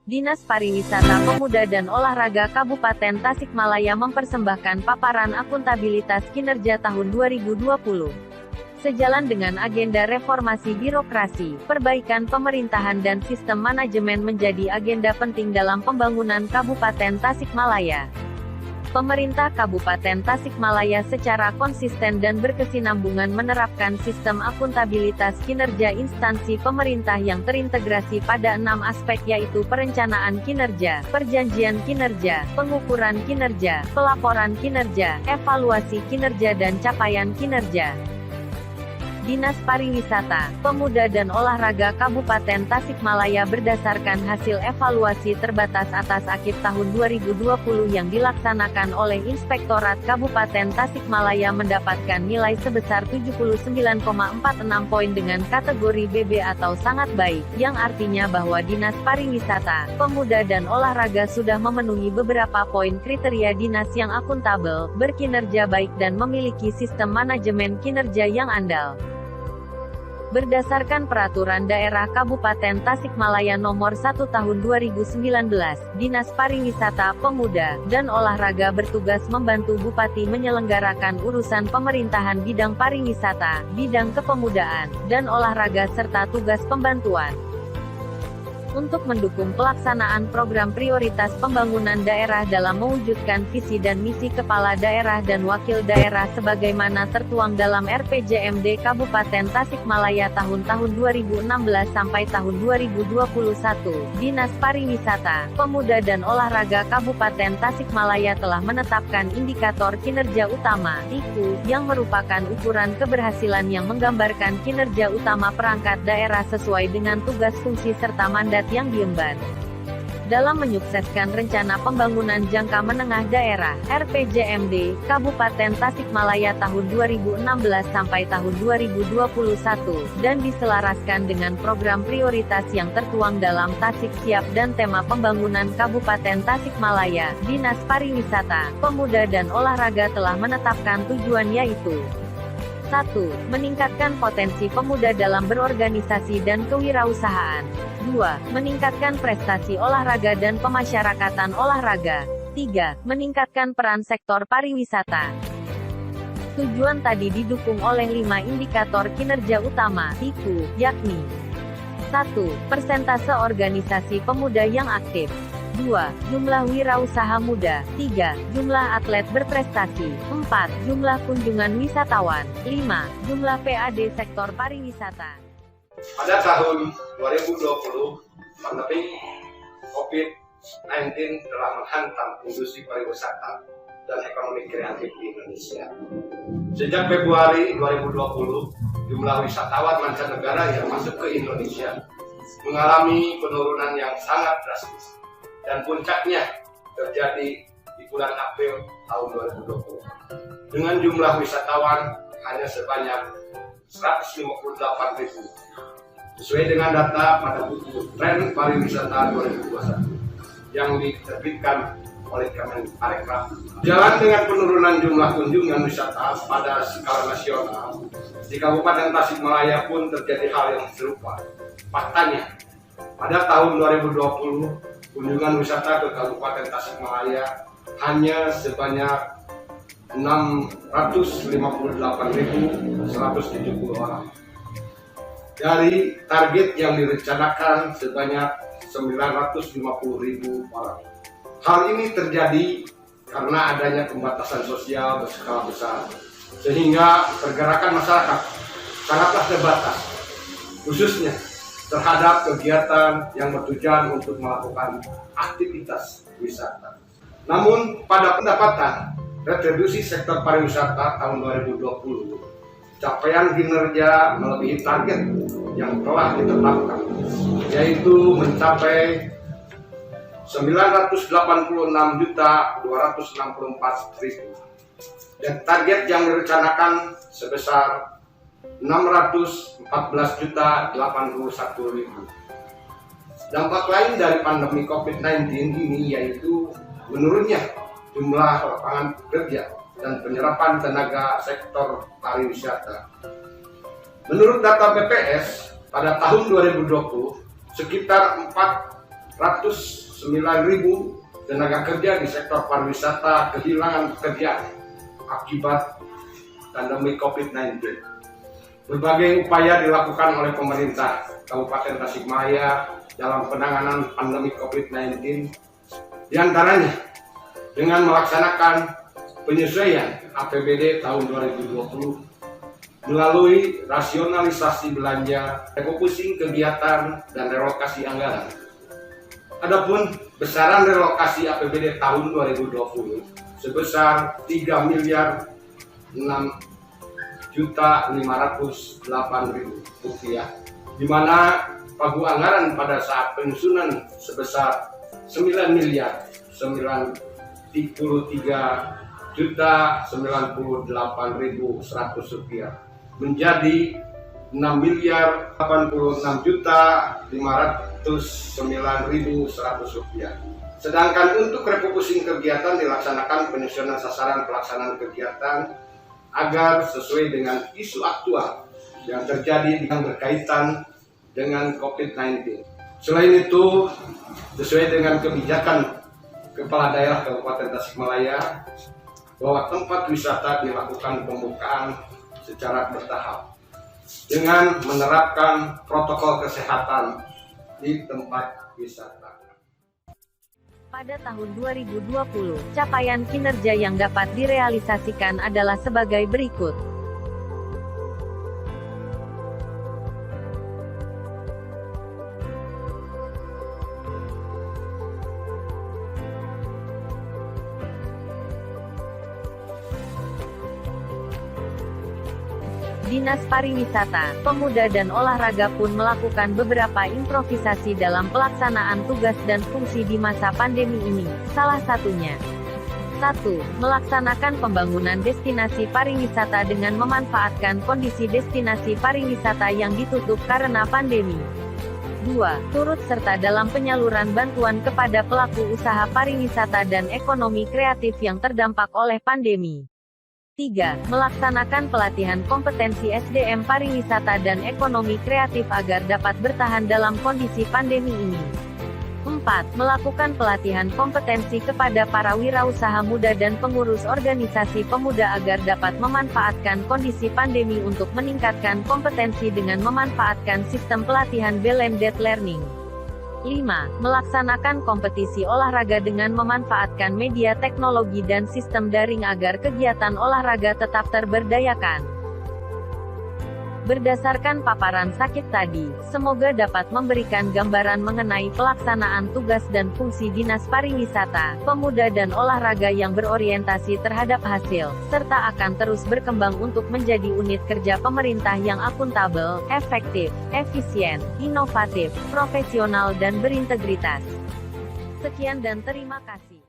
Dinas Pariwisata Pemuda dan Olahraga Kabupaten Tasikmalaya mempersembahkan paparan akuntabilitas kinerja tahun 2020. Sejalan dengan agenda reformasi birokrasi, perbaikan pemerintahan dan sistem manajemen menjadi agenda penting dalam pembangunan Kabupaten Tasikmalaya. Pemerintah Kabupaten Tasikmalaya secara konsisten dan berkesinambungan menerapkan sistem akuntabilitas kinerja instansi pemerintah yang terintegrasi pada 6 aspek, yaitu perencanaan kinerja, perjanjian kinerja, pengukuran kinerja, pelaporan kinerja, evaluasi kinerja dan capaian kinerja. Dinas Pariwisata, Pemuda dan Olahraga Kabupaten Tasikmalaya berdasarkan hasil evaluasi terbatas atas akhir tahun 2020 yang dilaksanakan oleh Inspektorat Kabupaten Tasikmalaya mendapatkan nilai sebesar 79,46 poin dengan kategori BB atau sangat baik, yang artinya bahwa Dinas Pariwisata, Pemuda dan Olahraga sudah memenuhi beberapa poin kriteria dinas yang akuntabel, berkinerja baik dan memiliki sistem manajemen kinerja yang andal. Berdasarkan Peraturan Daerah Kabupaten Tasikmalaya Nomor 1 Tahun 2019, Dinas Pariwisata, Pemuda, dan Olahraga bertugas membantu Bupati menyelenggarakan urusan pemerintahan bidang pariwisata, bidang kepemudaan, dan olahraga serta tugas pembantuan. Untuk mendukung pelaksanaan program prioritas pembangunan daerah dalam mewujudkan visi dan misi kepala daerah dan wakil daerah sebagaimana tertuang dalam RPJMD Kabupaten Tasikmalaya tahun-tahun 2016 sampai tahun 2021, Dinas Pariwisata, Pemuda dan Olahraga Kabupaten Tasikmalaya telah menetapkan indikator kinerja utama (IKU) yang merupakan ukuran keberhasilan yang menggambarkan kinerja utama perangkat daerah sesuai dengan tugas fungsi serta mandat yang diemban. Dalam menyukseskan Rencana Pembangunan Jangka Menengah Daerah (RPJMD) Kabupaten Tasikmalaya tahun 2016 sampai tahun 2021 dan diselaraskan dengan program prioritas yang tertuang dalam Tasik Siap dan tema pembangunan Kabupaten Tasikmalaya, Dinas Pariwisata, Pemuda dan Olahraga telah menetapkan tujuan, yaitu 1. Meningkatkan potensi pemuda dalam berorganisasi dan kewirausahaan. 2. Meningkatkan prestasi olahraga dan pemasyarakatan olahraga. 3. Meningkatkan peran sektor pariwisata. Tujuan tadi didukung oleh 5 indikator kinerja utama (IKU), yakni 1. Persentase organisasi pemuda yang aktif. 2. Jumlah wirausaha muda. 3. Jumlah atlet berprestasi. 4. Jumlah kunjungan wisatawan. 5. Jumlah PAD sektor pariwisata. Pada tahun 2020, pandemi COVID-19 telah menghantam industri pariwisata dan ekonomi kreatif di Indonesia. Sejak Februari 2020, jumlah wisatawan mancanegara yang masuk ke Indonesia mengalami penurunan yang sangat drastis. Dan puncaknya terjadi di bulan April tahun 2020 dengan jumlah wisatawan hanya sebanyak 158.000 sesuai dengan data pada buku Tren Pariwisata 2021 yang diterbitkan oleh Kemenparekraf. Jalan dengan penurunan jumlah kunjungan wisata pada skala nasional, di Kabupaten Tasikmalaya pun terjadi hal yang serupa. Faktanya, pada tahun 2020 kunjungan wisata ke Kabupaten Tasikmalaya hanya sebanyak 658.170 orang. Dari target yang direncanakan sebanyak 950.000 orang. Hal ini terjadi karena adanya pembatasan sosial berskala besar, sehingga pergerakan masyarakat sangatlah terbatas, khususnya terhadap kegiatan yang bertujuan untuk melakukan aktivitas wisata. Namun pada pendapatan retribusi sektor pariwisata tahun 2020, capaian kinerja melebihi target yang telah ditetapkan, yaitu mencapai 986.264.000 dan target yang direncanakan sebesar 614.081.000. Dampak lain dari pandemi COVID-19 ini yaitu menurunnya jumlah lapangan kerja dan penyerapan tenaga sektor pariwisata. Menurut data BPS, pada tahun 2020, sekitar tenaga kerja di sektor pariwisata kehilangan pekerjaan akibat pandemi COVID-19. Berbagai upaya dilakukan oleh pemerintah Kabupaten Tasikmalaya dalam penanganan pandemi COVID-19, diantaranya dengan melaksanakan penyesuaian APBD tahun 2020 melalui rasionalisasi belanja, refocusing kegiatan, dan relokasi anggaran. Adapun besaran relokasi APBD tahun 2020 sebesar 3.006.508.000 rupiah, di mana pagu anggaran pada saat penyusunan sebesar 9.093.098.100 rupiah menjadi 6.086.509.100 rupiah. Sedangkan untuk refocusing kegiatan dilaksanakan penyusunan sasaran pelaksanaan kegiatan agar sesuai dengan isu aktual yang terjadi yang berkaitan dengan COVID-19. Selain itu, sesuai dengan kebijakan Kepala Daerah Kabupaten Tasikmalaya bahwa tempat wisata dilakukan pembukaan secara bertahap dengan menerapkan protokol kesehatan di tempat wisata. Pada tahun 2020, capaian kinerja yang dapat direalisasikan adalah sebagai berikut. Dinas Pariwisata, Pemuda dan Olahraga pun melakukan beberapa improvisasi dalam pelaksanaan tugas dan fungsi di masa pandemi ini. Salah satunya, 1. Melaksanakan pembangunan destinasi pariwisata dengan memanfaatkan kondisi destinasi pariwisata yang ditutup karena pandemi. 2. Turut serta dalam penyaluran bantuan kepada pelaku usaha pariwisata dan ekonomi kreatif yang terdampak oleh pandemi. 3. Melaksanakan pelatihan kompetensi SDM pariwisata dan ekonomi kreatif agar dapat bertahan dalam kondisi pandemi ini. 4. Melakukan pelatihan kompetensi kepada para wirausaha muda dan pengurus organisasi pemuda agar dapat memanfaatkan kondisi pandemi untuk meningkatkan kompetensi dengan memanfaatkan sistem pelatihan blended learning. 5. Melaksanakan kompetisi olahraga dengan memanfaatkan media teknologi dan sistem daring agar kegiatan olahraga tetap terberdayakan. Berdasarkan paparan sakit tadi, semoga dapat memberikan gambaran mengenai pelaksanaan tugas dan fungsi Dinas Pariwisata, Pemuda dan Olahraga yang berorientasi terhadap hasil, serta akan terus berkembang untuk menjadi unit kerja pemerintah yang akuntabel, efektif, efisien, inovatif, profesional dan berintegritas. Sekian dan terima kasih.